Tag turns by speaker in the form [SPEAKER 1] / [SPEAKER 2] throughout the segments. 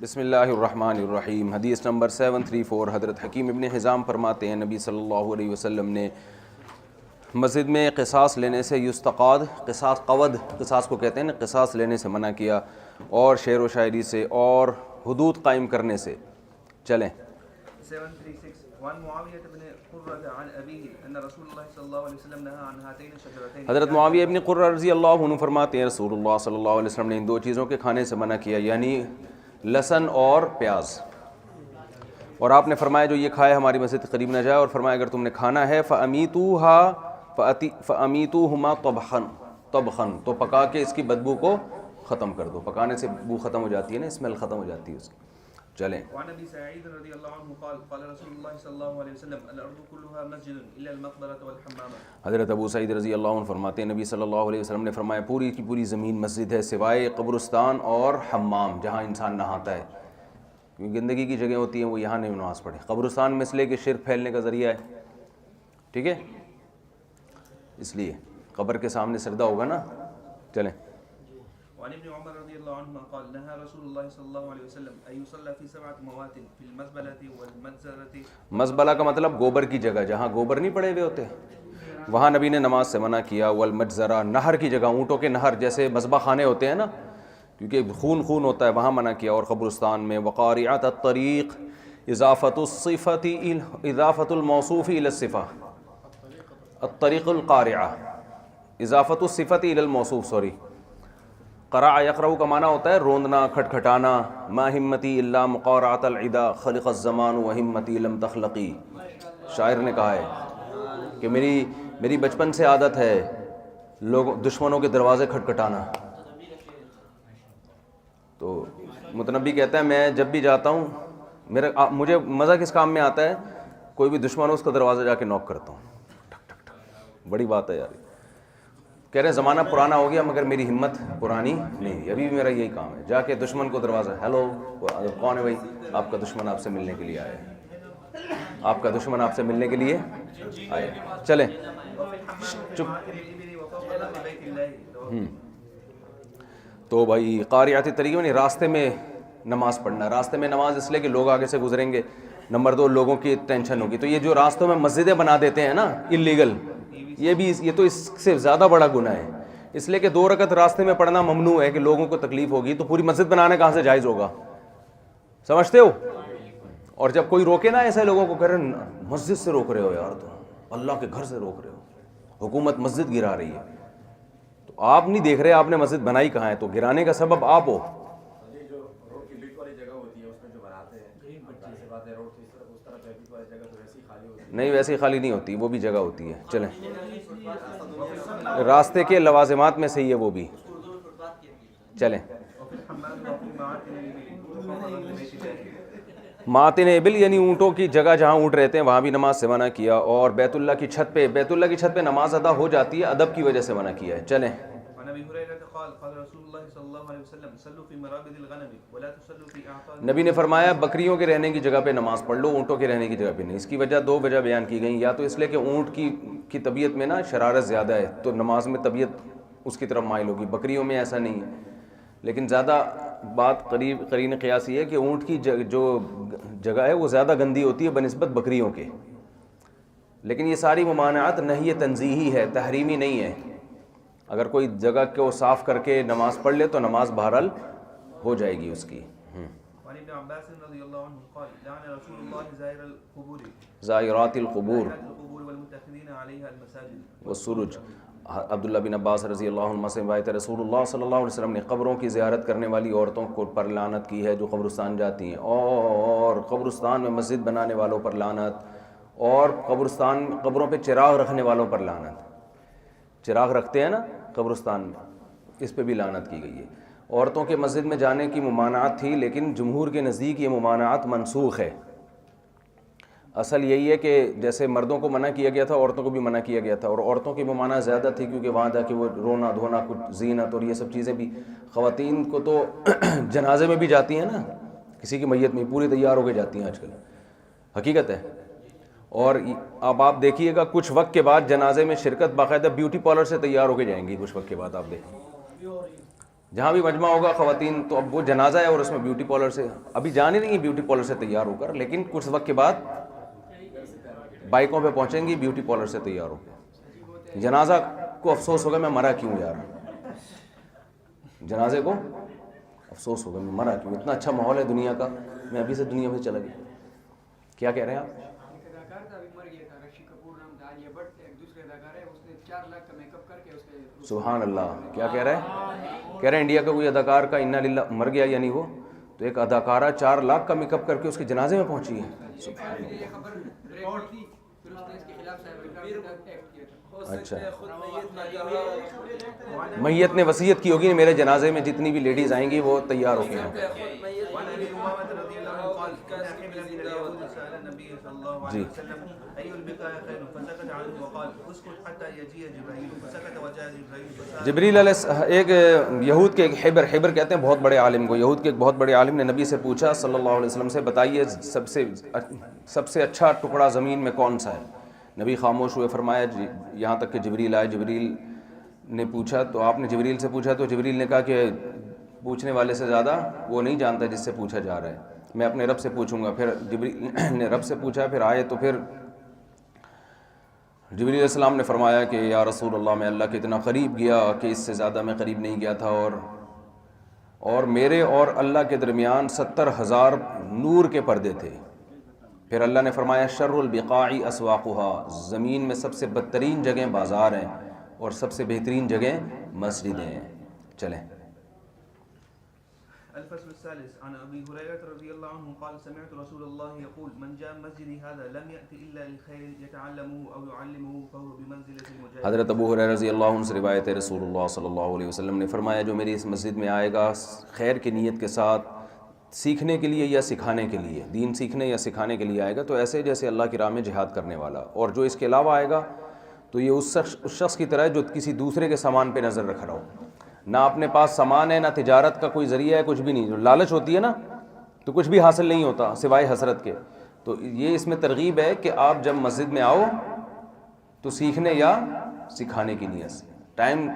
[SPEAKER 1] بسم اللہ الرحمن الرحیم۔ حدیث نمبر 734، حضرت حکیم ابن حزام فرماتے ہیں نبی صلی اللہ علیہ وسلم نے مسجد میں قصاص لینے سے یستقاد، قصاص قود، قصاص کو کہتے ہیں نا، قصاص لینے سے منع کیا، اور شعر و شاعری سے اور حدود قائم کرنے سے۔ چلیں
[SPEAKER 2] 736 وعن معاویہ بن قرۃ عن ابیہ ان رسول اللہ صلی اللہ علیہ وسلم نہى عن هاتین الشجرتین۔
[SPEAKER 1] حضرت معاویہ ابن قرہ رضی اللہ عنہ فرماتے ہیں رسول اللہ صلی اللہ علیہ وسلم نے ان دو چیزوں کے کھانے سے منع کیا، یعنی لہسن اور پیاز، اور آپ نے فرمایا جو یہ کھائے ہماری مسجد کے قریب نہ جائے، اور فرمایا اگر تم نے کھانا ہے فَأَمِيتُوهُمَا طَبْخًا، تو پکا کے اس کی بدبو کو ختم کر دو، پکانے سے بو ختم ہو جاتی ہے نا، اسمیل ختم ہو جاتی ہے اس کی۔ چلیں
[SPEAKER 2] وعن ابی سعید رضی اللہ عنہ قال قال رسول اللہ صلی اللہ علیہ وسلم الارض كلها مسجد الا المقبرة والحمام۔
[SPEAKER 1] حضرت ابو سعید رضی اللہ عنہ فرماتے ہیں نبی صلی اللہ علیہ وسلم نے فرمایا پوری کی پوری زمین مسجد ہے سوائے قبرستان اور حمام، جہاں انسان نہاتا ہے، کیونکہ گندگی کی جگہ ہوتی ہیں وہ یہاں نہیں نماز پڑھے۔ قبرستان میں اس لیے کہ شرک پھیلنے کا ذریعہ ہے، ٹھیک ہے، اس لیے قبر کے سامنے سجدہ ہوگا نا۔ چلیں
[SPEAKER 2] وعن ابن عمر رضی اللہ عنہما قال نهى رسول اللہ صلی اللہ علیہ وسلم ان يصلى في 7 مواطن في المزبلة والمجزرة۔
[SPEAKER 1] مزبلہ کا مطلب گوبر کی جگہ، جہاں گوبر نہیں پڑے ہوئے ہوتے، وہاں نبی نے نماز سے منع کیا۔ والمجزرہ، نہر کی جگہ، اونٹوں کے نہر جیسے مذبح خانے ہوتے ہیں نا، کیونکہ خون ہوتا ہے، وہاں منع کیا۔ اور قبرستان میں وقارعۃ الطریق، اضافۃ الصفۃ، اضافۃ الموصوف الی الصفہ، الطریق القارعہ، اضافۃ الصفۃ الی الموصوف، سوری، قرع یقرع کا معنی ہوتا ہے روندنا، کھٹکھٹانا۔ ما ہمتی الا مقارعۃ العدا، خلق الزمان وہمتی لم تخلقی، شاعر نے کہا ہے کہ میری بچپن سے عادت ہے دشمنوں کے دروازے کھٹکھٹانا۔ تو متنبی کہتا ہے میں جب بھی جاتا ہوں مجھے مزہ کس کام میں آتا ہے، کوئی بھی دشمن ہو اس کا دروازہ جا کے نوک کرتا ہوں، ٹھک ٹھک ٹھک، بڑی بات ہے یار۔ کہہ رہے ہیں زمانہ پرانا ہو گیا مگر میری ہمت پرانی نہیں، ابھی بھی میرا یہی کام ہے، جا کے دشمن کو دروازہ، ہیلو کون ہے بھائی، آپ کا دشمن آپ سے ملنے کے لیے آیا ہے، آپ کا دشمن آپ سے ملنے کے لیے آیا ہے۔ چلیں چپ۔ تو بھائی قاریاتی طریقے میں راستے میں نماز پڑھنا، راستے میں نماز اس لیے کہ لوگ آگے سے گزریں گے، نمبر 2 لوگوں کی ٹینشن ہوگی۔ تو یہ جو راستوں میں مسجدیں بنا دیتے ہیں نا اللیگل، یہ تو اس سے زیادہ بڑا گناہ ہے، اس لیے کہ 2 رکعت راستے میں پڑھنا ممنوع ہے کہ لوگوں کو تکلیف ہوگی، تو پوری مسجد بنانا کہاں سے جائز ہوگا، سمجھتے ہو؟ اور جب کوئی روکے نا ایسے لوگوں کو، کہہ رہے مسجد سے روک رہے ہو یار، تو اللہ کے گھر سے روک رہے ہو، حکومت مسجد گرا رہی ہے، تو آپ نہیں دیکھ رہے آپ نے مسجد بنائی کہاں ہے، تو گرانے کا سبب آپ ہو۔ نہیں ویسے خالی نہیں ہوتی، وہ بھی جگہ ہوتی ہے۔ چلیں راستے کے لوازمات میں سے ہی ہے وہ بھی۔ چلیں ماتن ابل یعنی اونٹوں کی جگہ جہاں اونٹ رہتے ہیں وہاں بھی نماز سے منع کیا، اور بیت اللہ کی چھت پہ نماز ادا ہو جاتی ہے، ادب کی وجہ سے منع کیا ہے۔ چلیں
[SPEAKER 2] عن ابی ہریرہ قال قال رسول اللہ صلی اللہ علیہ وسلم صلوا فی مرابض الغنم ولا تصلوا فی اعقاب۔ نبی
[SPEAKER 1] نے فرمایا بکریوں کے رہنے کی جگہ پہ نماز پڑھ لو، اونٹوں کے رہنے کی جگہ پہ نہیں۔ اس کی وجہ 2 وجہ بیان کی گئیں، یا تو اس لیے کہ اونٹ کی طبیعت میں نا شرارت زیادہ ہے، تو نماز میں طبیعت اس کی طرف مائل ہوگی، بکریوں میں ایسا نہیں ہے۔ لیکن زیادہ بات قرین قیاسی ہے کہ اونٹ کی جو جگہ ہے وہ زیادہ گندی ہوتی ہے بنسبت بکریوں کے، لیکن یہ ساری ممانعات نہی تنزیہی ہے، تحریمی نہیں ہے۔ اگر کوئی جگہ کو صاف کر کے نماز پڑھ لے تو نماز بہرحال ہو جائے گی اس کی۔
[SPEAKER 2] وعن ابن عباس رضی اللہ عنہ قال لعن رسول اللہ زائر القبور،
[SPEAKER 1] زائرات القبور
[SPEAKER 2] والمتخذین علیہا المساجد
[SPEAKER 1] والسرج۔ عبداللہ بن عباس رضی اللہ عنہ سے روایت ہے رسول اللہ صلی اللہ علیہ وسلم نے قبروں کی زیارت کرنے والی عورتوں کو پر لعنت کی ہے جو قبرستان جاتی ہیں، اور قبرستان میں مسجد بنانے والوں پر لعنت، اور قبروں پہ چراغ رکھنے والوں پر لعنت، چراغ رکھتے ہیں نا قبرستان میں، اس پہ بھی لعنت کی گئی ہے۔ عورتوں کے مسجد میں جانے کی ممانعت تھی، لیکن جمہور کے نزدیک یہ ممانعت منسوخ ہے۔ اصل یہی ہے کہ جیسے مردوں کو منع کیا گیا تھا عورتوں کو بھی منع کیا گیا تھا، اور عورتوں کی ممانعت زیادہ تھی کیونکہ وہاں جا کے وہ رونا دھونا، کچھ زینت اور یہ سب چیزیں بھی، خواتین کو تو جنازے میں بھی جاتی ہیں نا، کسی کی میت میں پوری تیار ہو کے جاتی ہیں آج کل، حقیقت ہے۔ اور اب آپ دیکھیے گا کچھ وقت کے بعد جنازے میں شرکت باقاعدہ بیوٹی پارلر سے تیار ہو کے جائیں گی، کچھ وقت کے بعد آپ دیکھیں جہاں بھی مجمع ہوگا خواتین تو اب وہ جنازہ ہے اور اس میں بیوٹی پارلر سے ابھی جان ہی نہیں بیوٹی پارلر سے تیار ہو کر, لیکن کچھ وقت کے بعد بائکوں پہ پہنچیں گی بیوٹی پارلر سے تیار ہو کے. جنازہ کو افسوس ہوگا میں مرا کیوں یار, جنازے کو افسوس ہوگا میں مرا کیوں, اتنا اچھا ماحول ہے دنیا کا, میں ابھی سے دنیا میں چلا گیا. کیا کہہ رہے ہیں آپ؟ سبحان اللہ, کیا کہہ رہے ہیں؟ کہہ رہے ہیں انڈیا کا کوئی اداکار کا انا للہ مر گیا, یعنی وہ تو ایک اداکارہ 4 لاکھ کا میک اپ کر کے اس کے جنازے میں پہنچی ہے. اچھا, میت نے وصیت کی ہوگی میرے جنازے میں جتنی بھی لیڈیز آئیں گی وہ تیار ہو گئی. جی جبریل علیہ ایک یہود کے حبر کہتے ہیں بہت بڑے عالم کو, یہود کے ایک بہت بڑے عالم نے نبی سے پوچھا صلی اللہ علیہ وسلم سے, بتائیے سب سے اچھا ٹکڑا زمین میں کون سا ہے؟ نبی خاموش ہوئے. فرمایا یہاں تک کہ جبریل آئے. جبریل نے پوچھا تو آپ نے جبریل سے پوچھا تو جبریل نے کہا کہ پوچھنے والے سے زیادہ وہ نہیں جانتا جس سے پوچھا جا رہا ہے, میں اپنے رب سے پوچھوں گا. پھر جبریل نے رب سے پوچھا, پھر آئے تو پھر جبریل علیہ السلام نے فرمایا کہ یا رسول اللہ میں اللہ کے اتنا قریب گیا کہ اس سے زیادہ میں قریب نہیں گیا تھا, اور میرے اور اللہ کے درمیان 70,000 نور کے پردے تھے. پھر اللہ نے فرمایا شر البقاع اسواقها, زمین میں سب سے بدترین جگہیں بازار ہیں اور سب سے بہترین جگہیں مسجدیں ہیں. چلیں.
[SPEAKER 2] الفصل الثالث عن ابي هريره رضي الله عنه قال سمعت رسول الله يقول من جاء مسجدي هذا لم يأت الا للخير يتعلمه او يعلمه فهو بمنزله المجاهد.
[SPEAKER 1] حضرت ابو ہریرہ رضی اللہ عنہ سے روایت ہے, رسول اللہ صلی اللہ علیہ وسلم نے فرمایا جو میری اس مسجد میں آئے گا خیر کی نیت کے ساتھ سیکھنے کے لیے یا سکھانے کے لیے, دین سیکھنے یا سکھانے کے لیے آئے گا, تو ایسے جیسے اللہ کی راہ میں جہاد کرنے والا. اور جو اس کے علاوہ آئے گا تو یہ اس شخص کی طرح ہے جو کسی دوسرے کے سامان پہ نظر رکھ رہا ہو, نہ اپنے پاس سامان ہے, نہ تجارت کا کوئی ذریعہ ہے, کچھ بھی نہیں. جو لالچ ہوتی ہے نا تو کچھ بھی حاصل نہیں ہوتا سوائے حسرت کے. تو یہ اس میں ترغیب ہے کہ آپ جب مسجد میں آؤ تو سیکھنے یا سکھانے کی نیت سے. ٹائم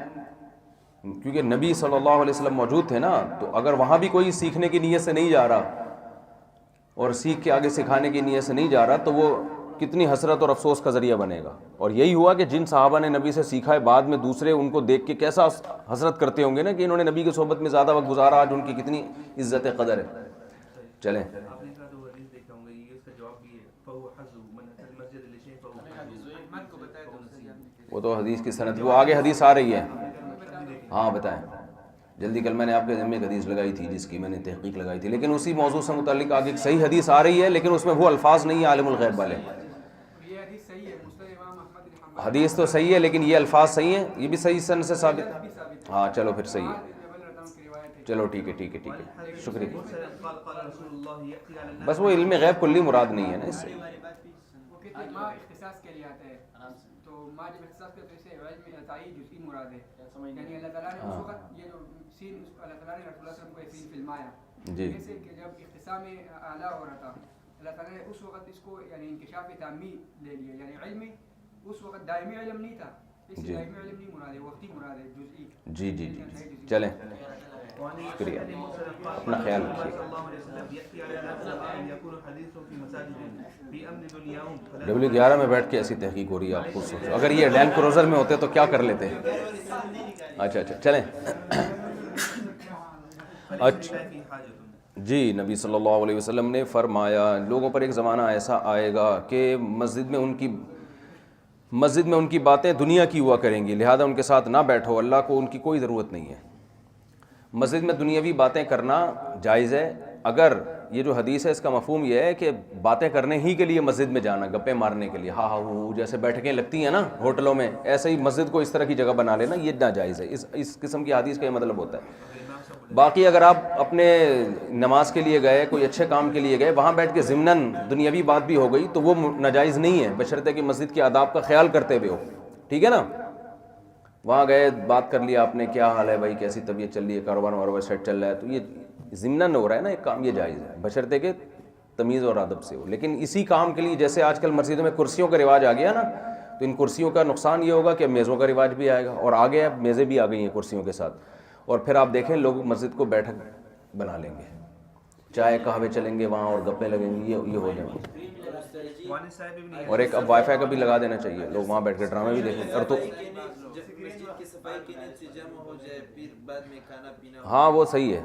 [SPEAKER 1] کیونکہ نبی صلی اللہ علیہ وسلم موجود تھے نا, تو اگر وہاں بھی کوئی سیکھنے کی نیت سے نہیں جا رہا اور سیکھ کے آگے سکھانے کی نیت سے نہیں جا رہا تو وہ کتنی حسرت اور افسوس کا ذریعہ بنے گا. اور یہی ہوا کہ جن صحابہ نے نبی سے سیکھا ہے بعد میں دوسرے ان کو دیکھ کے کیسا حسرت کرتے ہوں گے نا کہ انہوں نے نبی کی صحبت میں زیادہ وقت گزارا, آج ان کی کتنی عزت قدر ہے. چلیں. وہ تو حدیث کی سند, وہ آگے حدیث آ رہی ہے. ہاں بتائیں جلدی. کل میں نے آپ کے ذمہ ایک حدیث لگائی تھی جس کی میں نے تحقیق لگائی تھی, لیکن اسی موضوع سے متعلق آگے ایک صحیح حدیث آ رہی ہے, لیکن اس میں وہ الفاظ نہیں ہیں عالم الغیب والے. حدیث تو صحیح ہے لیکن یہ الفاظ صحیح ہیں, یہ بھی صحیح سند سے ثابت. ہاں چلو پھر صحیح ہے, چلو ٹھیک ہے, شکریہ. بس وہ علم غیب کلی مراد نہیں ہے نا اس سے. جی
[SPEAKER 3] جب اختصام اعلیٰ ہو رہا تھا اللہ تعالیٰ نے اس وقت اس کو یعنی انکشاف تعمی لے لیا, یعنی علم اس وقت دائمی علم نہیں تھا, اس دائمی علم نہیں مراد ہے, وقتی مراد ہے, جزئی.
[SPEAKER 1] جی جی چلیں, شکریہ, اپنا خیال رکھیے. W11 میں بیٹھ کے ایسی تحقیق ہو رہی ہے, آپ خود سوچو اگر یہ لینڈ کروزر میں ہوتے تو کیا کر لیتے. اچھا چلیں. اچھا جی, نبی صلی اللہ علیہ وسلم نے فرمایا لوگوں پر ایک زمانہ ایسا آئے گا کہ مسجد میں ان کی باتیں دنیا کی ہوا کریں گی, لہذا ان کے ساتھ نہ بیٹھو, اللہ کو ان کی کوئی ضرورت نہیں ہے. مسجد میں دنیاوی باتیں کرنا جائز ہے. اگر یہ جو حدیث ہے اس کا مفہوم یہ ہے کہ باتیں کرنے ہی کے لیے مسجد میں جانا, گپے مارنے کے لیے, ہاں ہاں جیسے بیٹھکیں لگتی ہیں نا ہوٹلوں میں, ایسے ہی مسجد کو اس طرح کی جگہ بنا لینا, یہ ناجائز ہے. اس قسم کی حدیث کا یہ مطلب ہوتا ہے. باقی اگر آپ اپنے نماز کے لیے گئے, کوئی اچھے کام کے لیے گئے, وہاں بیٹھ کے ضمناً دنیاوی بات بھی ہو گئی تو وہ ناجائز نہیں ہے, بشرطے کہ مسجد کے آداب کا خیال کرتے ہوئے ہو. ٹھیک ہے نا, وہاں گئے بات کر لیا آپ نے, کیا حال ہے بھائی, کیسی طبیعت چل رہی ہے, کاروبار واروبار سیٹ چل رہا ہے, تو یہ ضمناً ہو رہا ہے نا ایک کام, یہ جائز ہے بشرطے کہ تمیز اور ادب سے ہو. لیکن اسی کام کے لیے جیسے آج کل مسجدوں میں کرسیوں کا رواج آ گیا نا, تو ان کرسیوں کا نقصان یہ ہوگا کہ میزوں کا رواج بھی آئے گا, اور آگے اب میزیں بھی آ گئی ہیں کرسیوں کے ساتھ, اور پھر آپ دیکھیں لوگ مسجد کو بیٹھک بنا لیں گے, چائے قہوے چلیں گے وہاں اور گپیں لگیں گی, یہ ہو جائیں گے.
[SPEAKER 2] وعن السائب بن
[SPEAKER 1] اور ایک اب وائی فائی کا بھی لگا دینا چاہیے, لوگ وہاں بیٹھ کے ڈرامے بھی دیکھیں. اور تو
[SPEAKER 4] مسجد کی صفائی کے نیت سے جمع ہو جائے, پھر بعد میں کھانا پینا.
[SPEAKER 1] ہاں وہ صحیح ہے,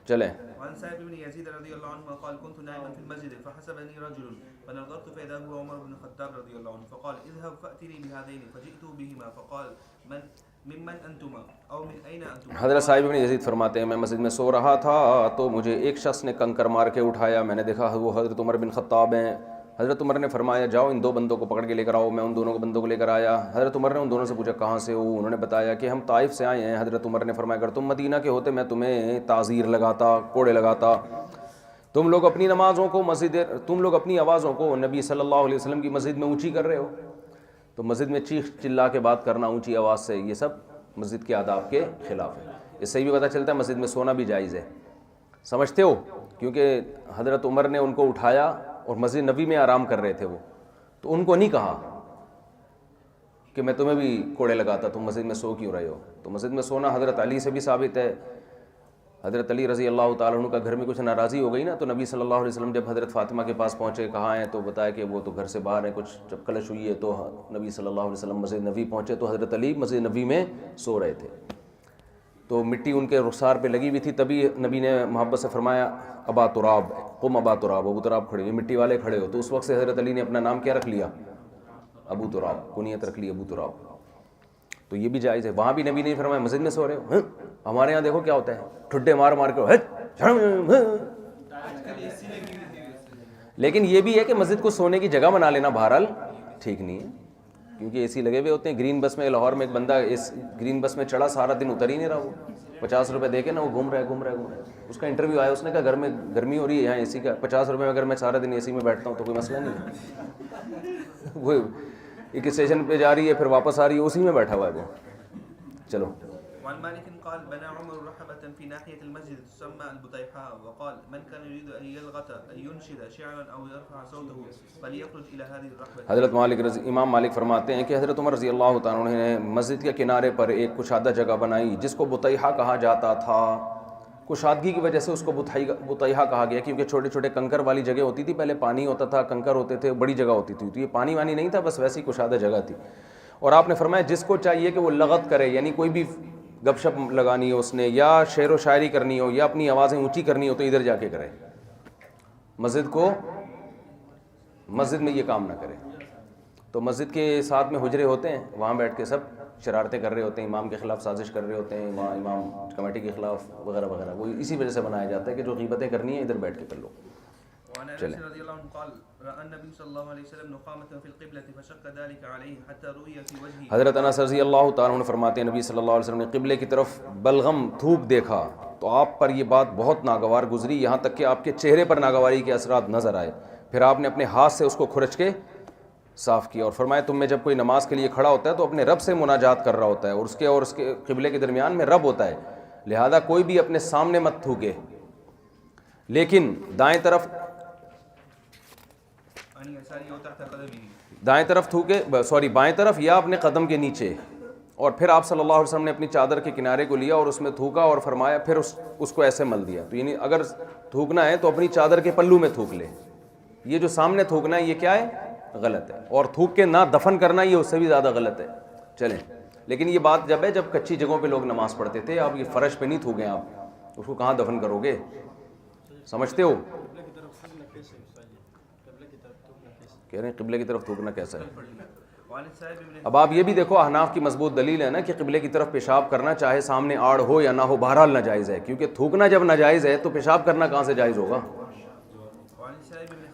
[SPEAKER 1] چلیں.
[SPEAKER 2] وعن سعيد بن يزيد رضي الله عنه قال كنت نائما في المسجد فحسبني رجل فنظرت فإذا هو عمر بن الخطاب رضي الله عنه فقال اذهب فأتني بهذين فجئت بهما فقال ممن أنتما أو من أين أنتما.
[SPEAKER 1] حضرت صاحب بن یزید فرماتے ہیں میں مسجد میں سو رہا تھا تو مجھے ایک شخص نے کنکر مار کے اٹھایا, میں نے دیکھا وہ حضرت عمر بن خطاب ہیں. حضرت عمر نے فرمایا جاؤ ان دو بندوں کو پکڑ کے لے کر آؤ. میں ان دونوں بندوں کو لے کر آیا. حضرت عمر نے ان دونوں سے پوچھا کہاں سے ہو, انہوں نے بتایا کہ ہم طائف سے آئے ہیں. حضرت عمر نے فرمایا اگر تم مدینہ کے ہوتے میں تمہیں تعزیر لگاتا, کوڑے لگاتا. تم لوگ اپنی نمازوں کو تم لوگ اپنی آوازوں کو نبی صلی اللہ علیہ وسلم کی مسجد میں اونچی کر رہے ہو. تو مسجد میں چیخ چلا کے بات کرنا اونچی آواز سے, یہ سب مسجد کے آداب کے خلاف ہے. اس سے بھی پتہ چلتا ہے مسجد میں سونا بھی جائز ہے. سمجھتے ہو, کیونکہ حضرت عمر نے ان کو اٹھایا اور مسجد نبی میں آرام کر رہے تھے وہ, تو ان کو نہیں کہا کہ میں تمہیں بھی کوڑے لگاتا, تم مسجد میں سو کیوں رہے ہو. تو مسجد میں سونا حضرت علی سے بھی ثابت ہے. حضرت علی رضی اللہ تعالیٰ عنہ کا گھر میں کچھ ناراضی ہو گئی نا, تو نبی صلی اللہ علیہ وسلم جب حضرت فاطمہ کے پاس پہنچے کہاں ہیں, تو بتایا کہ وہ تو گھر سے باہر ہیں, کچھ جب کلش ہوئی ہے. تو نبی صلی اللہ علیہ وسلم مسجد نبی پہنچے تو حضرت علی مسجد نبی میں سو رہے تھے. تو مٹی ان کے رخسار پہ لگی ہوئی تھی, تبھی نبی نے محبت سے فرمایا ابا تراب, قم ابا تراب, ابو تراب کھڑے ہوئے, مٹی والے کھڑے ہو. تو اس وقت سے حضرت علی نے اپنا نام کیا رکھ لیا, ابو تراب, کنیت رکھ لی ابو تراب. تو یہ بھی جائز ہے. وہاں بھی نبی نے فرمایا مسجد میں سو رہے ہو. ہمارے یہاں دیکھو کیا ہوتا ہے, ٹھڈے مار مار کے, لیکن یہ بھی ہے کہ مسجد کو سونے کی جگہ بنا لینا بہرحال ٹھیک نہیں ہے, کیونکہ اے سی لگے ہوئے ہوتے ہیں. گرین بس میں لاہور میں ایک بندہ اس گرین بس میں چڑھا, سارا دن اتر ہی نہیں رہا. وہ 50 روپے دے کے نا وہ گھوم رہا ہے. اس کا انٹرویو آیا, اس نے کہا گھر میں گرمی ہو رہی ہے, یہاں اے سی کا 50 روپے میں اگر میں سارا دن اے سی میں بیٹھتا ہوں تو کوئی مسئلہ نہیں ہے. وہ ایک اسٹیشن پہ جا رہی ہے پھر واپس آ رہی ہے, اسی میں بیٹھا ہوا ہے وہ. چلو.
[SPEAKER 2] وعن مالك قال بنى عمر رحبة في ناحية المسجد تسمى البطيحاء وقال من كان يريد أن يلغت أن ينشد شعرا أو يرفع صوته فليخرج إلى هذه الرحبة.
[SPEAKER 1] حضرت امام مالک فرماتے ہیں کہ حضرت عمر رضی اللہ تعالیٰ عنہ نے مسجد کے کنارے پر ایک کشادہ جگہ بنائی جس کو بطیحہ کہا جاتا تھا. کشادگی کی وجہ سے اس کو بطیحہ کہا گیا, کیونکہ چھوٹے چھوٹے کنکر والی جگہ ہوتی تھی. پہلے پانی ہوتا تھا, کنکر ہوتے تھے, بڑی جگہ ہوتی تھی. تو یہ پانی وانی نہیں تھا, بس ویسی کشادہ جگہ تھی. اور آپ نے فرمایا جس کو چاہیے کہ وہ لغت کرے, یعنی کوئی بھی گپ شپ لگانی ہو اس نے, یا شعر و شاعری کرنی ہو, یا اپنی آوازیں اونچی کرنی ہو, تو ادھر جا کے کرے. مسجد میں یہ کام نہ کرے. تو مسجد کے ساتھ میں حجرے ہوتے ہیں, وہاں بیٹھ کے سب شرارتیں کر رہے ہوتے ہیں, امام کے خلاف سازش کر رہے ہوتے ہیں, وہاں امام کمیٹی کے خلاف وغیرہ وغیرہ. وہ اسی وجہ سے بنایا جاتا ہے کہ جو غیبتیں کرنی ہیں ادھر بیٹھ کے کر لو.
[SPEAKER 2] وعن انس رضي الله عنه قال راى النبي صلى الله عليه وسلم نقامه في القبلة فشق ذلك عليه حتى رؤي في وجهه.
[SPEAKER 1] حضرت انس رضی اللہ تعالیٰ عنہ فرماتے ہیں نبی صلی اللہ علیہ وسلم نے قبلے کی طرف بلغم تھوک دیکھا تو آپ پر یہ بات بہت ناگوار گزری, یہاں تک کہ آپ کے چہرے پر ناگواری کے اثرات نظر آئے. پھر آپ نے اپنے ہاتھ سے اس کو کھرچ کے صاف کیا اور فرمایا تم میں جب کوئی نماز کے لیے کھڑا ہوتا ہے تو اپنے رب سے مناجات کر رہا ہوتا ہے, اور اس کے قبلے کے درمیان میں رب ہوتا ہے, لہذا کوئی بھی اپنے سامنے مت تھوکے. لیکن دائیں طرف تھوکے, بائیں طرف یا اپنے قدم کے نیچے. اور پھر آپ صلی اللہ علیہ وسلم نے اپنی چادر کے کنارے کو لیا اور اس میں تھوکا اور فرمایا پھر اس کو ایسے مل دیا. تو یعنی اگر تھوکنا ہے تو اپنی چادر کے پلو میں تھوک لے. یہ جو سامنے تھوکنا ہے یہ کیا ہے, غلط ہے. اور تھوک کے نہ دفن کرنا یہ اس سے بھی زیادہ غلط ہے. چلیں, لیکن یہ بات جب ہے جب کچی جگہوں پہ لوگ نماز پڑھتے تھے, آپ یہ فرش پہ نہیں تھوکیں, آپ اس کو کہاں دفن کرو گے, سمجھتے ہو. کہہ رہے ہیں قبلے کی طرف تھوکنا کیسا ہے. اب آپ یہ بھی دیکھو, احناف کی مضبوط دلیل ہے نا کہ قبلے کی طرف پیشاب کرنا چاہے سامنے آڑ ہو یا نہ ہو بہرحال ناجائز ہے, کیونکہ تھوکنا جب ناجائز ہے تو پیشاب کرنا کہاں سے جائز ہوگا.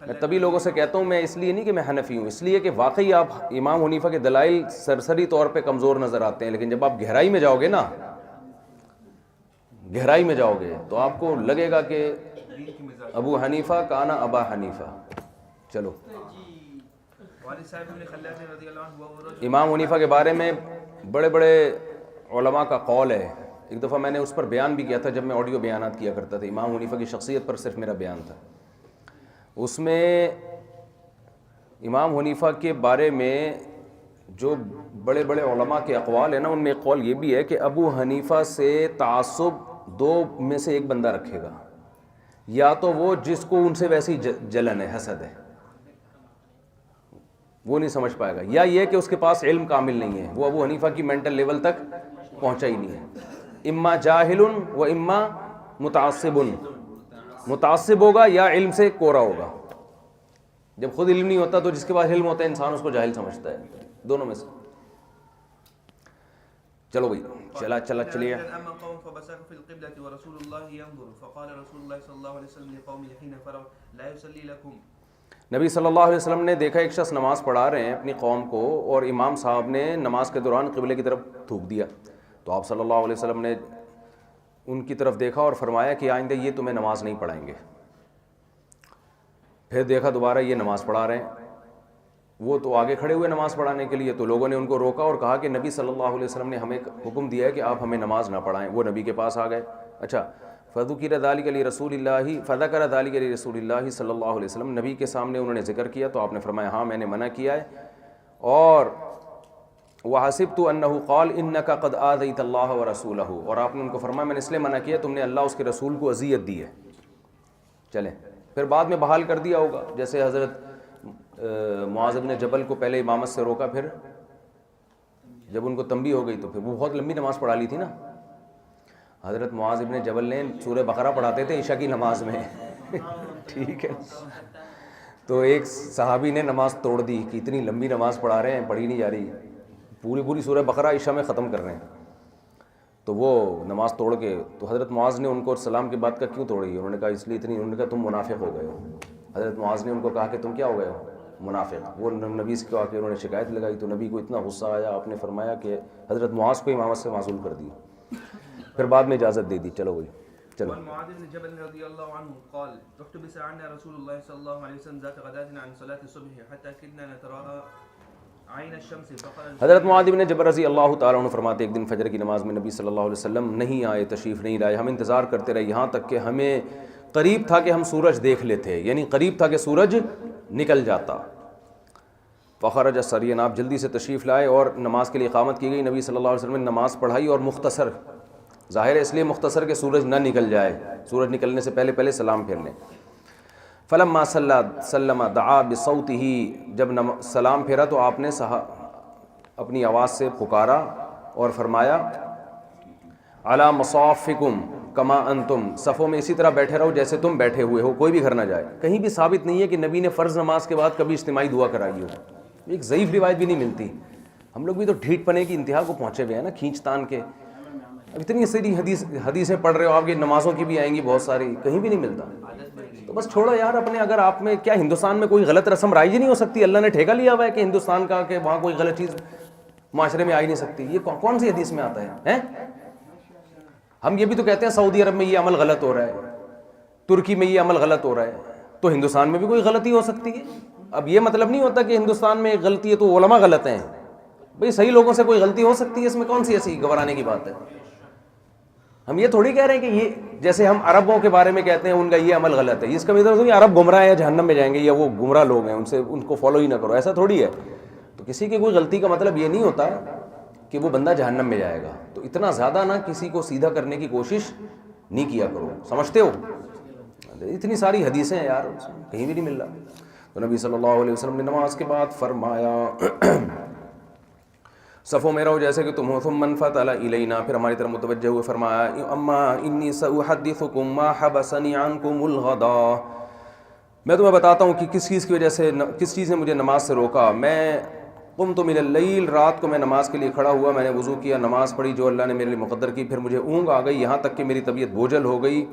[SPEAKER 1] میں تبھی لوگوں سے کہتا ہوں, میں اس لیے نہیں کہ میں حنفی ہوں, اس لیے کہ واقعی آپ امام حنیفہ کے دلائل سرسری طور پہ کمزور نظر آتے ہیں, لیکن جب آپ گہرائی میں جاؤ گے نا, گہرائی میں جاؤ گے تو آپ کو لگے گا کہ ابو حنیفہ کانا ابا حنیفہ. چلو, امام حنیفہ کے بارے میں بڑے بڑے علماء کا قول ہے. ایک دفعہ میں نے اس پر بیان بھی کیا تھا جب میں آڈیو بیانات کیا کرتا تھا. امام حنیفہ کی شخصیت پر صرف میرا بیان تھا. اس میں امام حنیفہ کے بارے میں جو بڑے بڑے علماء کے اقوال ہیں نا، ان میں ایک قول یہ بھی ہے کہ ابو حنیفہ سے تعصب دو میں سے ایک بندہ رکھے گا، یا تو وہ جس کو ان سے ویسی جلن ہے، حسد ہے، وہ نہیں سمجھ پائے گا، یا یہ کہ اس کے پاس علم کامل نہیں ہے، وہ ابو حنیفہ کی مینٹل لیول تک پہنچا ہی نہیں ہے۔ اما جاہل و اما متعصب، متعصب ہوگا یا علم سے کورا ہوگا۔ جب خود علم نہیں ہوتا تو جس کے پاس علم ہوتا ہے انسان اس کو جاہل سمجھتا ہے، دونوں میں سے۔ چلو بھائی چلیے۔
[SPEAKER 2] أما قوم فبصقوا في القبلة ورسول الله ينظر فقال رسول الله صلى الله عليه وسلم لقومه حين فرغ لا يصلي لكم۔
[SPEAKER 1] نبی صلی اللہ علیہ وسلم نے دیکھا ایک شخص نماز پڑھا رہے ہیں اپنی قوم کو، اور امام صاحب نے نماز کے دوران قبلے کی طرف تھوک دیا، تو آپ صلی اللہ علیہ وسلم نے ان کی طرف دیکھا اور فرمایا کہ آئندہ یہ تمہیں نماز نہیں پڑھائیں گے۔ پھر دیکھا دوبارہ یہ نماز پڑھا رہے ہیں، وہ تو آگے کھڑے ہوئے نماز پڑھانے کے لیے، تو لوگوں نے ان کو روکا اور کہا کہ نبی صلی اللہ علیہ وسلم نے ہمیں حکم دیا ہے کہ آپ ہمیں نماز نہ پڑھائیں۔ وہ نبی کے پاس آ گئے۔ اچھا، فذکر ذلک لرسول اللہ صلی اللہ علیہ وسلم، نبی کے سامنے انہوں نے ذکر کیا تو آپ نے فرمایا ہاں میں نے منع کیا ہے، اور وحسبت انہ قال انک قد آذیت اللہ ورسولہ، اور آپ نے ان کو فرمایا میں نے اس لیے منع کیا تم نے اللہ اس کے رسول کو اذیت دی ہے۔ چلیں، پھر بعد میں بحال کر دیا ہوگا، جیسے حضرت معاذ بن جبل کو پہلے امامت سے روکا، پھر جب ان کو تنبیہ ہو گئی تو پھر وہ بہت لمبی نماز پڑھا لی تھی نا۔ حضرت معاذ بن جبل نے سورہ بقرہ پڑھاتے تھے عشاء کی نماز میں ٹھیک ہے، تو ایک صحابی نے نماز توڑ دی کہ اتنی لمبی نماز پڑھا رہے ہیں، پڑھی نہیں جا رہی، پوری سورہ بقرہ عشاء میں ختم کر رہے ہیں، تو وہ نماز توڑ کے، تو حضرت معاذ نے ان کو سلام کے بعد کا کیوں توڑی؟ انہوں نے کہا اس لیے اتنی، انہوں نے کہا تم منافق ہو گئے ہو۔ حضرت معاذ نے ان کو کہا کہ تم کیا ہو گئے ہو؟ منافق۔ وہ نبی سے آ کے انہوں نے شکایت لگائی تو نبی کو اتنا غصہ آیا، آپ نے فرمایا کہ حضرت معاذ کو امامت سے معزول کر دیا، پھر بعد میں اجازت دے دی۔ چلو بھائی چلو۔
[SPEAKER 2] وعن معاذ بن جبل رضي الله عنه قال احتبس عنا رسول الله صلى الله عليه وسلم ذات غداة عن صلاة الصبح حتى كدنا نتراءى عين الشمس فقال
[SPEAKER 1] حضرت معاذ بن جبل رضی اللہ تعالیٰ عنہ فرماتے ایک دن فجر کی نماز میں نبی صلی اللہ علیہ وسلم نہیں آئے، تشریف نہیں لائے، ہم انتظار کرتے رہے یہاں تک کہ ہمیں قریب تھا کہ ہم سورج دیکھ لیتے، یعنی قریب تھا کہ سورج نکل جاتا۔ فخرج سریعا، آپ جلدی سے تشریف لائے اور نماز کے لیے اقامت کی گئی۔ نبی صلی اللہ علیہ وسلم نے نماز پڑھائی اور مختصر، ظاہر ہے اس لیے مختصر کہ سورج نہ نکل جائے، سورج نکلنے سے پہلے سلام پھیر لیں۔ فلما سلم دعا بصوتہ، جب سلام پھیرا تو آپ نے اپنی آواز سے پکارا اور فرمایا علی مصافکم کما انتم، صفوں میں اسی طرح بیٹھے رہو جیسے تم بیٹھے ہوئے ہو، کوئی بھی گھر نہ جائے۔ کہیں بھی ثابت نہیں ہے کہ نبی نے فرض نماز کے بعد کبھی اجتماعی دعا کرائی ہو، ایک ضعیف روایت بھی نہیں ملتی۔ ہم لوگ بھی تو ڈھیٹ پنے کی انتہا کو پہنچے ہوئے ہیں نا، کھینچ تان کے۔ اب اتنی ساری حدیثیں پڑھ رہے ہو، آپ کی نمازوں کی بھی آئیں گی بہت ساری، کہیں بھی نہیں ملتا۔ تو بس چھوڑو یار اپنے، اگر آپ میں کیا ہندوستان میں کوئی غلط رسم رائج ہی نہیں ہو سکتی؟ اللہ نے ٹھیکہ لیا ہوا ہے کہ ہندوستان کا کہ وہاں کوئی غلط چیز معاشرے میں آ ہی نہیں سکتی، یہ کون سی حدیث میں آتا ہے؟ ہم یہ بھی تو کہتے ہیں سعودی عرب میں یہ عمل غلط ہو رہا ہے، ترکی میں یہ عمل غلط ہو رہا ہے، تو ہندوستان میں بھی کوئی غلطی ہو سکتی ہے۔ اب یہ مطلب نہیں ہوتا کہ ہندوستان میں ایک غلطی ہے تو علماء غلط ہیں، بھئی صحیح لوگوں سے کوئی غلطی ہو سکتی ہے، اس میں کون سی ایسی گھبرانے کی بات ہے؟ ہم یہ تھوڑی کہہ رہے ہیں کہ یہ جیسے ہم عربوں کے بارے میں کہتے ہیں ان کا یہ عمل غلط ہے، اس کا مطلب نہیں عرب گمراہ ہیں جہنم میں جائیں گے یا وہ گمراہ لوگ ہیں ان کو فالو ہی نہ کرو، ایسا تھوڑی ہے۔ تو کسی کی کوئی غلطی کا مطلب یہ نہیں ہوتا کہ وہ بندہ جہنم میں جائے گا، تو اتنا زیادہ نہ کسی کو سیدھا کرنے کی کوشش نہیں کیا کرو، سمجھتے ہو؟ اتنی ساری حدیثیں ہیں یار، کہیں بھی نہیں مل رہا۔ تو نبی صلی اللہ علیہ وسلم نے نماز کے بعد فرمایا صفوں میں رہو جیسے کہ تم ہو، ثم انفتل الینا، پھر ہماری طرف متوجہ ہوئے فرمایا اما انی ساحدثکم ما حبسنی عنکم الغداء، میں تمہیں بتاتا ہوں کہ کس چیز کی وجہ سے، کس چیز نے مجھے نماز سے روکا۔ میں قمت من اللیل، رات کو میں نماز کے لیے کھڑا ہوا، میں نے وضو کیا، نماز پڑھی جو اللہ نے میرے لیے مقدر کی، پھر مجھے اونگ آ گئی یہاں تک کہ میری طبیعت بوجھل ہو گئی۔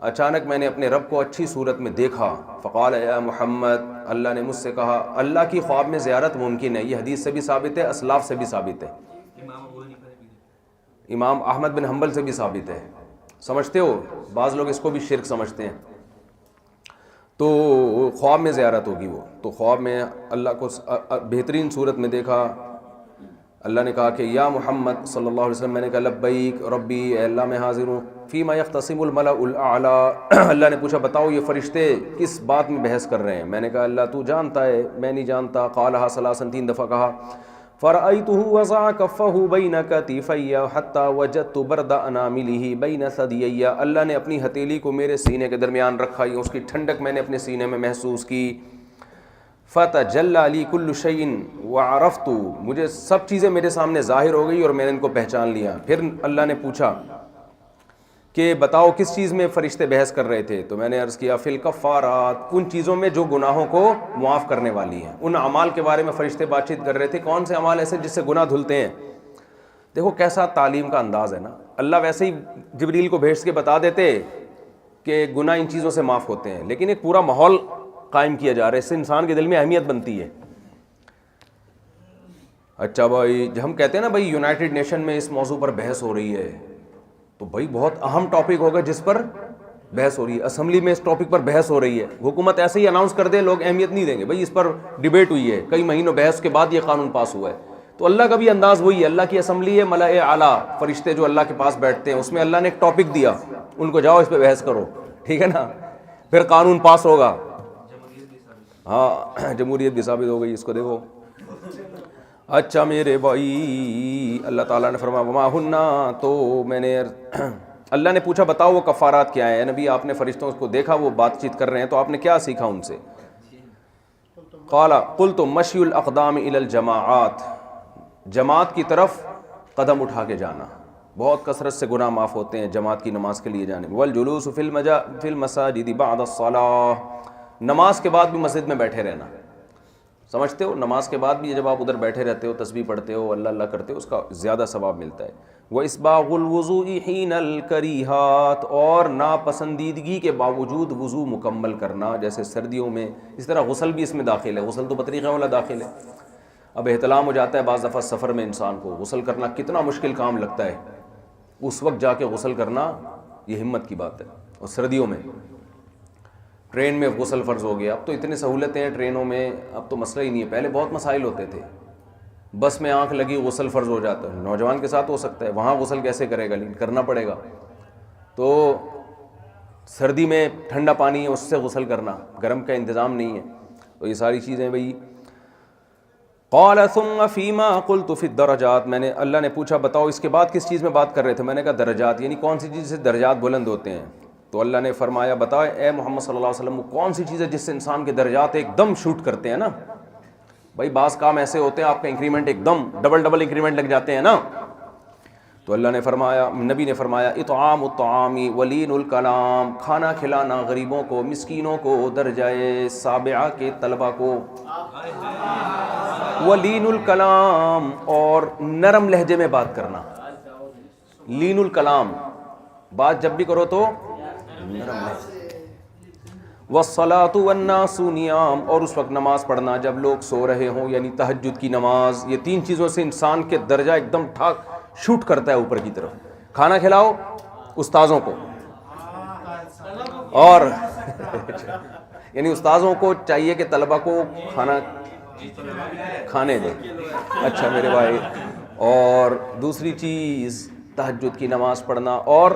[SPEAKER 1] اچانک میں نے اپنے رب کو اچھی صورت میں دیکھا، فقال یا محمد، اللہ نے مجھ سے کہا، اللہ کی خواب میں زیارت ممکن ہے، یہ حدیث سے بھی ثابت ہے، اسلاف سے بھی ثابت ہے، امام احمد بن حنبل سے بھی ثابت ہے، سمجھتے ہو؟ بعض لوگ اس کو بھی شرک سمجھتے ہیں۔ تو خواب میں زیارت ہوگی وہ، تو خواب میں اللہ کو بہترین صورت میں دیکھا، اللہ نے کہا کہ یا محمد صلی اللہ علیہ وسلم، میں نے کہا لبیک ربی، اے اللہ میں حاضر ہوں، فیما یختصم الملأ الاعلی، اللہ نے پوچھا بتاؤ یہ فرشتے کس بات میں بحث کر رہے ہیں؟ میں نے کہا اللہ تو جانتا ہے، میں نہیں جانتا۔ قالها ثلاثا، 3 دفعہ کہا۔ فرأيته وضع كفه بين كتفي حتى وجدت برد أنامله بين ثديي. اللہ نے اپنی ہتھیلی کو میرے سینے کے درمیان رکھا، اس کی ٹھنڈک میں نے اپنے سینے میں محسوس کی. فتجلى لي كل شيء وعرفت، مجھے سب چیزیں میرے سامنے ظاہر ہو گئی اور میں نے ان کو پہچان لیا. پھر اللہ نے پوچھا کہ بتاؤ کس چیز میں فرشتے بحث کر رہے تھے؟ تو میں نے عرض کیا فی الکفارات، ان چیزوں میں جو گناہوں کو معاف کرنے والی ہیں. ان اعمال کے بارے میں فرشتے بات چیت کر رہے تھے. کون سے اعمال ایسے جس سے گناہ دھلتے ہیں؟ دیکھو کیسا تعلیم کا انداز ہے نا. اللہ ویسے ہی جبریل کو بھیج کے بتا دیتے کہ گناہ ان چیزوں سے معاف ہوتے ہیں، لیکن ایک پورا ماحول قائم کیا جا رہا ہے، اس سے انسان کے دل میں اہمیت بنتی ہے. اچھا بھائی، جب ہم کہتے ہیں نا بھائی یونائٹڈ نیشن میں اس موضوع پر بحث ہو رہی ہے، تو بھائی بہت اہم ٹاپک ہوگا جس پر بحث ہو رہی ہے. اسمبلی میں اس ٹاپک پر بحث ہو رہی ہے، حکومت ایسے ہی اناؤنس کر دے، لوگ اہمیت نہیں دیں گے. بھائی اس پر ڈیبیٹ ہوئی ہے، کئی مہینوں بحث کے بعد یہ قانون پاس ہوا ہے. تو اللہ کا بھی انداز وہی ہے. اللہ کی اسمبلی ہے، ملائے اعلیٰ فرشتے جو اللہ کے پاس بیٹھتے ہیں، اس میں اللہ نے ایک ٹاپک دیا، ان کو جاؤ اس پہ بحث کرو، ٹھیک ہے نا. پھر قانون پاس ہوگا. ہاں جمہوریت بھی ثابت ہو گئی، اس کو دیکھو. اچھا میرے بھائی، اللہ تعالیٰ نے فرمایا وما ہننا، تو میں نے اللہ نے پوچھا بتاؤ وہ کفارات کیا ہیں. نبی آپ نے فرشتوں کو دیکھا وہ بات چیت کر رہے ہیں، تو آپ نے کیا سیکھا ان سے؟ قال قلت مشی الاقدام الى الجماعات، جماعت کی طرف قدم اٹھا کے جانا. بہت کثرت سے گناہ معاف ہوتے ہیں جماعت کی نماز کے لیے جانے. والجلوس فی المساجد بعد الصلاۃ، نماز کے بعد بھی مسجد میں بیٹھے رہنا. سمجھتے ہو نماز کے بعد بھی جب آپ ادھر بیٹھے رہتے ہو، تسبیح پڑھتے ہو، اللہ اللہ کرتے ہو، اس کا زیادہ ثواب ملتا ہے. وَإِسْبَاغُ الْوُضُوءِ حِينَ الْكَرِيهَاتِ، اور ناپسندیدگی کے باوجود وضو مکمل کرنا، جیسے سردیوں میں. اس طرح غسل بھی اس میں داخل ہے، غسل تو بطریقہ والا داخل ہے. اب احتلام ہو جاتا ہے بعض دفعہ سفر میں، انسان کو غسل کرنا کتنا مشکل کام لگتا ہے، اس وقت جا کے غسل کرنا یہ ہمت کی بات ہے. اور سردیوں میں ٹرین میں غسل فرض ہو گیا. اب تو اتنی سہولتیں ہیں ٹرینوں میں، اب تو مسئلہ ہی نہیں ہے. پہلے بہت مسائل ہوتے تھے. بس میں آنکھ لگی غسل فرض ہو جاتا ہے. نوجوان کے ساتھ ہو سکتا ہے، وہاں غسل کیسے کرے گا؟ لیکن کرنا پڑے گا. تو سردی میں ٹھنڈا پانی ہے، اس سے غسل کرنا، گرم کا انتظام نہیں ہے. تو یہ ساری چیزیں بھائی. قال ثم فيما قلت في الدرجات، میں نے اللہ نے پوچھا بتاؤ اس کے بعد کس چیز میں بات کر رہے تھے؟ میں نے کہا درجات، یعنی کون سی چیز سے درجات بلند ہوتے ہیں. تو اللہ نے فرمایا بتاؤ اے محمد صلی اللہ علیہ وسلم، کون سی چیز ہے جس سے انسان کے درجات ایک دم شوٹ کرتے ہیں نا. بھائی بعض کام ایسے ہوتے ہیں آپ کا انکریمنٹ ایک دم ڈبل انکریمنٹ لگ جاتے ہیں نا. تو اللہ نے فرمایا، نبی نے فرمایا اطعام الطعام ولین الکلام، کھانا کھلانا غریبوں کو، مسکینوں کو، درجۂ سابعہ کے طلبہ کو. ولین الکلام، اور نرم لہجے میں بات کرنا. لین الکلام، بات جب بھی کرو تو نرم لہجے. والصلاۃ والناس نیام، اور اس وقت نماز پڑھنا جب لوگ سو رہے ہوں، یعنی تہجد کی نماز. یہ تین چیزوں سے انسان کے درجہ ایک دم ٹھاک شوٹ کرتا ہے اوپر کی طرف. کھانا کھلاؤ استاذوں کو، اور یعنی استاذوں کو چاہیے کہ طلبہ کو کھانا کھانے دیں. اچھا میرے بھائی، اور دوسری چیز تہجد کی نماز پڑھنا، اور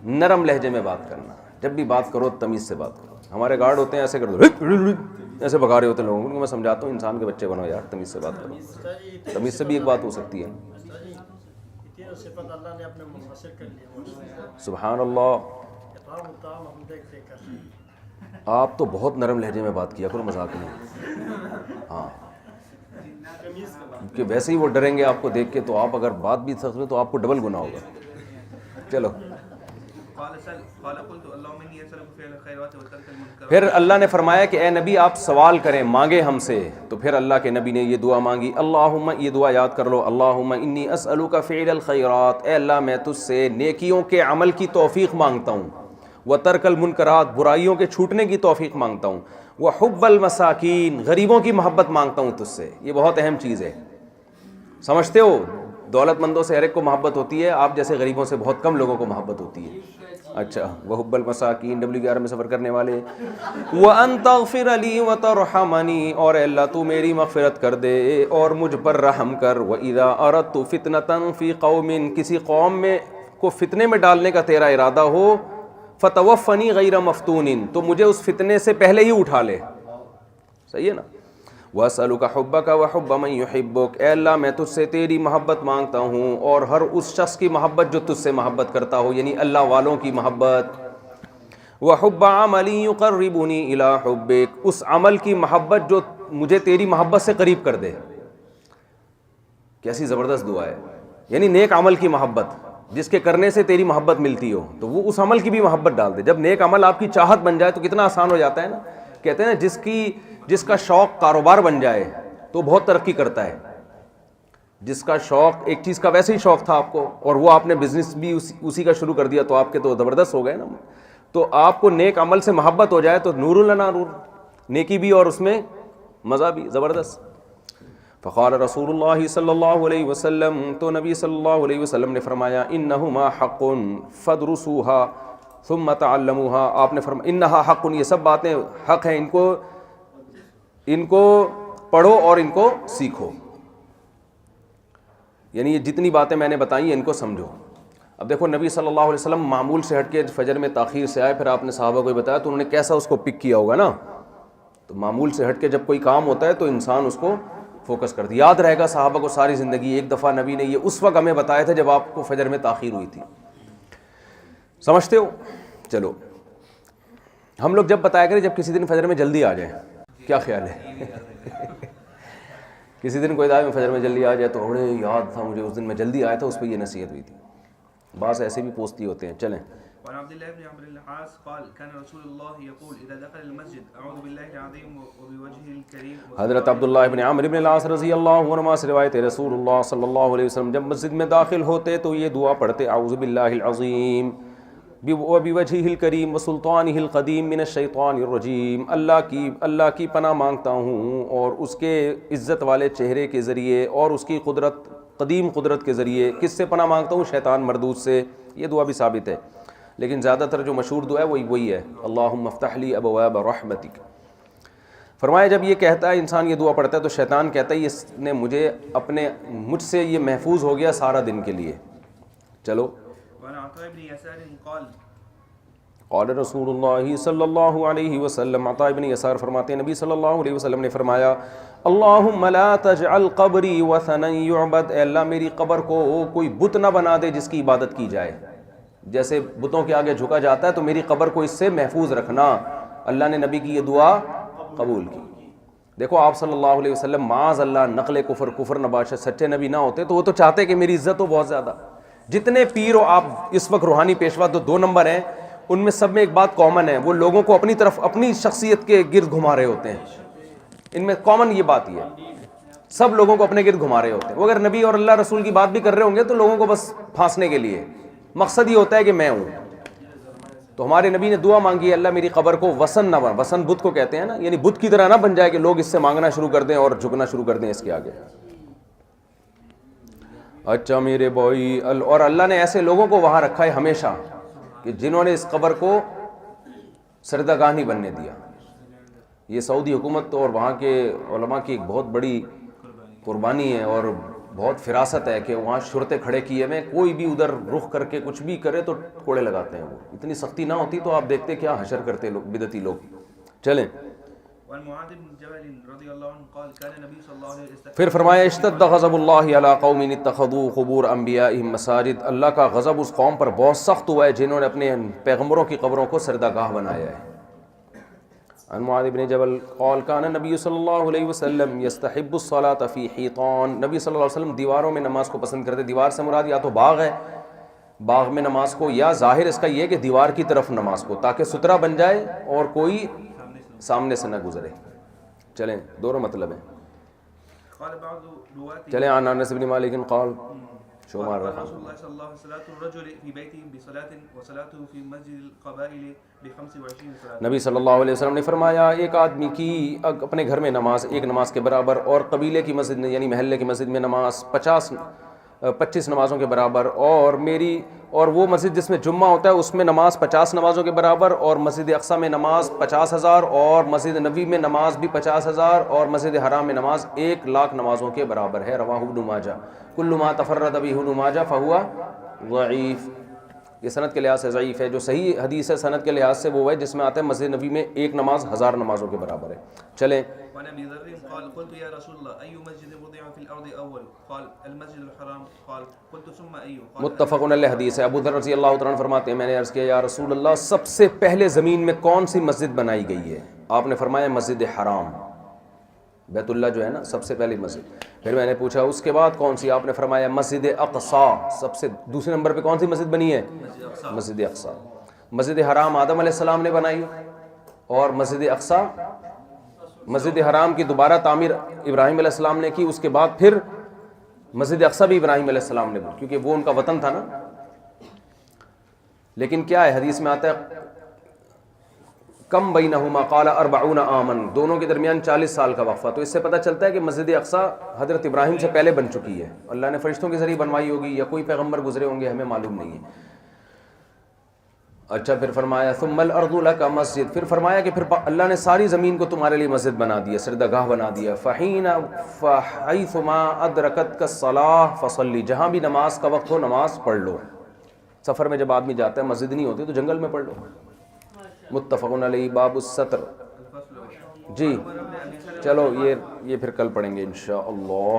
[SPEAKER 1] نرم لہجے میں بات کرنا. جب بھی بات کرو تمیز سے بات کرو. ہمارے گارڈ ہوتے ہیں ایسے کر دو، ایسے بھگا رہے ہوتے ہیں لوگوں کو. میں سمجھاتا ہوں انسان کے بچے بنو یار، تمیز سے بات کرو. تمیز سے بھی ایک بات ہو سکتی ہے. سبحان اللہ. آپ تو بہت نرم لہجے میں بات کیا کرو، مذاق نہیں. ہاں کہ ویسے ہی وہ ڈریں گے آپ کو دیکھ کے، تو آپ اگر بات بھی سکھ لیں تو آپ کو ڈبل گناہ ہوگا. چلو پھر اللہ نے فرمایا کہ اے نبی آپ سوال کریں، مانگے ہم سے. تو پھر اللہ کے نبی نے یہ دعا مانگی. اللہم، یہ دعا یاد کر لو. اللہم انی اسألک فعل الخیرات، اے اللہ میں تجھ سے نیکیوں کے عمل کی توفیق مانگتا ہوں. وترک المنکرات، برائیوں کے چھوٹنے کی توفیق مانگتا ہوں. وحب المساکین، غریبوں کی محبت مانگتا ہوں تجھ سے. یہ بہت اہم چیز ہے. سمجھتے ہو دولت مندوں سے ہر ایک کو محبت ہوتی ہے، آپ جیسے غریبوں سے بہت کم لوگوں کو محبت ہوتی ہے. اچھا وحب المساکین، W11 میں سفر کرنے والے. وَأَن تَغْفِرَ لِي وَتَرْحَمَنِي، اور اے اللہ تو میری مغفرت کر دے اور مجھ پر رحم کر. وَإِذَا أَرَدتُ فِتْنَةً فِي قَوْمٍ، کسی قوم میں کو فتنے میں ڈالنے کا تیرا ارادہ ہو، فَتَوَفَّنِي غَيْرَ مَفْتُونٍ، تو مجھے اس فتنے سے پہلے ہی اٹھا لے. صحیح ہے نا. وَأَسْأَلُكَ حُبَّكَ وَحُبَّ مَن يُحِبُّكَ، اے اللہ میں تجھ سے تیری محبت مانگتا ہوں اور ہر اس شخص کی محبت جو تجھ سے محبت کرتا ہو، یعنی اللہ والوں کی محبت. وَحُبَّ عَمَلٍ يُقَرِّبُنِي إِلَىٰ حُبِّكَ، اس عمل کی محبت جو مجھے تیری محبت سے قریب کر دے. کیسی زبردست دعا ہے. یعنی نیک عمل کی محبت جس کے کرنے سے تیری محبت ملتی ہو، تو وہ اس عمل کی بھی محبت ڈال دے. جب نیک عمل آپ کی چاہت بن جائے تو کتنا آسان ہو جاتا ہے نا. کہتے ہیں نا جس کا شوق کاروبار بن جائے تو بہت ترقی کرتا ہے. جس کا شوق ایک چیز کا ویسے ہی شوق تھا آپ کو اور وہ آپ نے بزنس بھی اسی کا شروع کر دیا تو آپ کے تو زبردست ہو گئے نا. تو آپ کو نیک عمل سے محبت ہو جائے تو نور لنا نور، نیکی بھی اور اس میں مزہ بھی زبردست. فقال رسول اللہ صلی اللہ علیہ وسلم، تو نبی صلی اللہ علیہ وسلم نے فرمایا انہما حق فدرسوها ثم تعلموها. آپ نے فرمایا انہا حق، یہ سب باتیں حق ہیں، ان کو پڑھو اور ان کو سیکھو. یعنی یہ جتنی باتیں میں نے بتائی ہیں ان کو سمجھو. اب دیکھو نبی صلی اللہ علیہ وسلم معمول سے ہٹ کے فجر میں تاخیر سے آئے، پھر آپ نے صحابہ کو بتایا تو انہوں نے کیسا اس کو پک کیا ہوگا نا. تو معمول سے ہٹ کے جب کوئی کام ہوتا ہے تو انسان اس کو فوکس کرتی. یاد رہے گا صحابہ کو ساری زندگی. ایک دفعہ نبی نے یہ اس وقت ہمیں بتایا تھا جب آپ کو فجر میں تاخیر ہوئی تھی. سمجھتے ہو؟ چلو ہم لوگ جب بتایا کریں جب کسی دن فجر میں جلدی آ جائیں. کیا خیال ہے؟ کسی دن کوئی دعوت میں فجر میں جلدی آ جائے تو بڑے یاد تھا مجھے اس دن میں جلدی آیا تھا، اس پہ یہ نصیحت ہوئی تھی. بعض ایسے بھی پوستی ہوتے ہیں. چلیں.
[SPEAKER 2] وعن عبد الله بن عمرو بن العاص قال كان رسول الله يقول اذا دخل المسجد اعوذ بالله العظيم وبوجهه الكريم.
[SPEAKER 1] حضرت عبداللہ بن عمرو بن العاص رضی اللہ عنہما سے روایت ہے، رسول اللہ صلی اللہ علیہ وسلم جب مسجد میں داخل ہوتے تو یہ دعا پڑھتے، اعوذ باللہ العظیم وبوجهه الكریم وسلطانه القدیم من الشیطان الرجیم. اللہ کی پناہ مانگتا ہوں اور اس کے عزت والے چہرے کے ذریعے اور اس کی قدیم قدرت کے ذریعے. کس سے پناہ مانگتا ہوں؟ شیطان مردود سے. یہ دعا بھی ثابت ہے لیکن زیادہ تر جو مشہور دعا ہے وہی ہے، اللہم افتح لی ابواب رحمتک. فرمایا جب یہ کہتا ہے انسان یہ دعا پڑھتا ہے تو شیطان کہتا ہے اس نے مجھ سے یہ محفوظ ہو گیا سارا دن کے لیے. چلو.
[SPEAKER 2] وعن عطاء بن يسار قال
[SPEAKER 1] قال رسول اللہ صلی اللہ علیہ وسلم، عطاء بن یسار فرماتے ہیں نبی صلی اللہ علیہ وسلم نے فرمایا اللہم لا تجعل قبری وثنا یعبد، اے اللہ میری قبر کو کوئی بت نہ بنا دے جس کی عبادت کی جائے. جیسے بتوں کے آگے جھکا جاتا ہے تو میری قبر کو اس سے محفوظ رکھنا. اللہ نے نبی کی یہ دعا قبول کی. دیکھو آپ صلی اللہ علیہ وسلم معاذ اللہ نقل کفر نباشت سچے نبی نہ ہوتے تو وہ تو چاہتے کہ میری عزت ہو بہت زیادہ. جتنے پیر ہو آپ اس وقت روحانی پیشوا تو 2 نمبر ہیں، ان میں سب میں ایک بات کامن ہے، وہ لوگوں کو اپنی طرف اپنی شخصیت کے گرد گھما رہے ہوتے ہیں. ان میں کامن یہ بات ہی ہے، سب لوگوں کو اپنے گرد گھما رہے ہوتے ہیں. وہ اگر نبی اور اللہ رسول کی بات بھی کر رہے ہوں گے تو لوگوں کو بس پھانسنے کے لیے، مقصد یہ ہوتا ہے کہ میں ہوں. تو ہمارے نبی نے دعا مانگی ہے اللہ میری قبر کو وسن نہ بنا. وسن بت کو کہتے ہیں نا، یعنی بت کی طرح نہ بن جائے کہ لوگ اس سے مانگنا شروع کر دیں اور جھکنا شروع کر دیں اس کے آگے. اچھا میرے بھائی، اور اللہ نے ایسے لوگوں کو وہاں رکھا ہے ہمیشہ کہ جنہوں نے اس قبر کو سردگاہ نہیں بننے دیا. یہ سعودی حکومت اور وہاں کے علماء کی ایک بہت بڑی قربانی ہے اور بہت فراست ہے کہ وہاں شرطے کھڑے کیے ہوئے، کوئی بھی ادھر رخ کر کے کچھ بھی کرے تو کوڑے لگاتے ہیں. وہ اتنی سختی نہ ہوتی تو آپ دیکھتے کیا حشر کرتے لوگ بدعتی لوگ. چلیں.
[SPEAKER 2] وعن معاذ بن جبل رضی اللہ عنہ قال كان النبي صلی اللہ علیہ وسلم
[SPEAKER 1] پھر فرمایا اشتد غضب اللہ علی قوم اتخذوا قبور انبیائہم مساجد. اللہ کا غضب اس قوم پر بہت سخت ہوا ہے جنہوں نے اپنے پیغمبروں کی قبروں کو سردگاہ بنایا ہے. عن معاذ بن جبل قال كان النبي صلی اللہ علیہ وسلم يستحب الصلاة في حيطان. نبی صلی اللہ علیہ وسلم دیواروں میں نماز کو پسند کرتے. دیوار سے مراد یا تو باغ ہے، باغ میں نماز کو، یا ظاہر اس کا یہ کہ دیوار کی طرف نماز کو، تاکہ سترا بن جائے اور کوئی سامنے سے نہ گزرے. چلیں دونوں مطلب ہیں.
[SPEAKER 2] قال بعض رواه
[SPEAKER 1] چلیں. عن انس بن مالک قال شمار
[SPEAKER 2] قال
[SPEAKER 1] رقم
[SPEAKER 2] رسول الله صلى الله عليه وسلم صلاة الرجل في بيته بصلاة وصلاته في مسجد القبائل ب25 صلاة.
[SPEAKER 1] نبی صلی اللہ علیہ وسلم نے فرمایا ایک آدمی کی اپنے گھر میں نماز ایک نماز کے برابر، اور قبیلے کی مسجد میں یعنی محلے کی مسجد میں نماز 25 نمازوں کے برابر، اور وہ مسجد جس میں جمعہ ہوتا ہے اس میں نماز 50 نمازوں کے برابر، اور مسجد اقصیٰ میں نماز 50,000، اور مسجد نبوی میں نماز بھی 50,000، اور مسجد حرام میں نماز 1,00,000 نمازوں کے برابر ہے. رواہ ابن ماجہ. کل ما تفرد به ابن ماجہ فہو ضعیف. یہ سند کے لحاظ سے ضعیف ہے. جو صحیح حدیث ہے سند کے لحاظ سے وہ ہے جس میں آتا ہے مسجد نبی میں ایک نماز 1000 نمازوں کے برابر ہے. چلیں.
[SPEAKER 2] وعن ابي ذر قال قلت يا رسول الله اي مسجد وضع في الارض اول قال المسجد الحرام قال قلت ثم اي قال
[SPEAKER 1] متفق علیہ حدیث ہے. ابو ذر رضی اللہ تعالیٰ عنہ فرماتے ہیں میں نے عرض کیا یا رسول اللہ سب سے پہلے زمین میں کون سی مسجد بنائی گئی ہے؟ آپ نے فرمایا مسجد حرام، بیت اللہ جو ہے نا سب سے پہلی مسجد. پھر میں نے پوچھا اس کے بعد کون سی؟ آپ نے فرمایا مسجد اقصی، سب سے دوسرے نمبر پہ کون سی مسجد بنی ہے؟ مسجد اقصی. مسجد حرام آدم علیہ السلام نے بنائی، اور مسجد اقصی مسجد حرام کی دوبارہ تعمیر ابراہیم علیہ السلام نے کی، اس کے بعد پھر مسجد اقصی بھی ابراہیم علیہ السلام نے بنائی کیونکہ وہ ان کا وطن تھا نا. لیکن کیا ہے حدیث میں آتا ہے کم بینہما قال 40 عاما، دونوں کے درمیان 40 سال کا وقفہ. تو اس سے پتہ چلتا ہے کہ مسجد اقصی حضرت ابراہیم سے پہلے بن چکی ہے. اللہ نے فرشتوں کے ذریعے بنوائی ہوگی یا کوئی پیغمبر گزرے ہوں گے، ہمیں معلوم نہیں ہے. اچھا پھر فرمایا ثم الارض لک مسجد، پھر فرمایا کہ پھر اللہ نے ساری زمین کو تمہارے لیے مسجد بنا دیا، سجدہ گاہ بنا دیا. فحیثما ادرکتک الصلاۃ فصلی، جہاں بھی نماز کا وقت ہو نماز پڑھ لو. سفر میں جب آدمی جاتا ہے مسجد نہیں ہوتی تو جنگل میں پڑھ لو. متفق علیہ. باب الستر. جی چلو یہ پھر کل پڑھیں گے انشاءاللہ.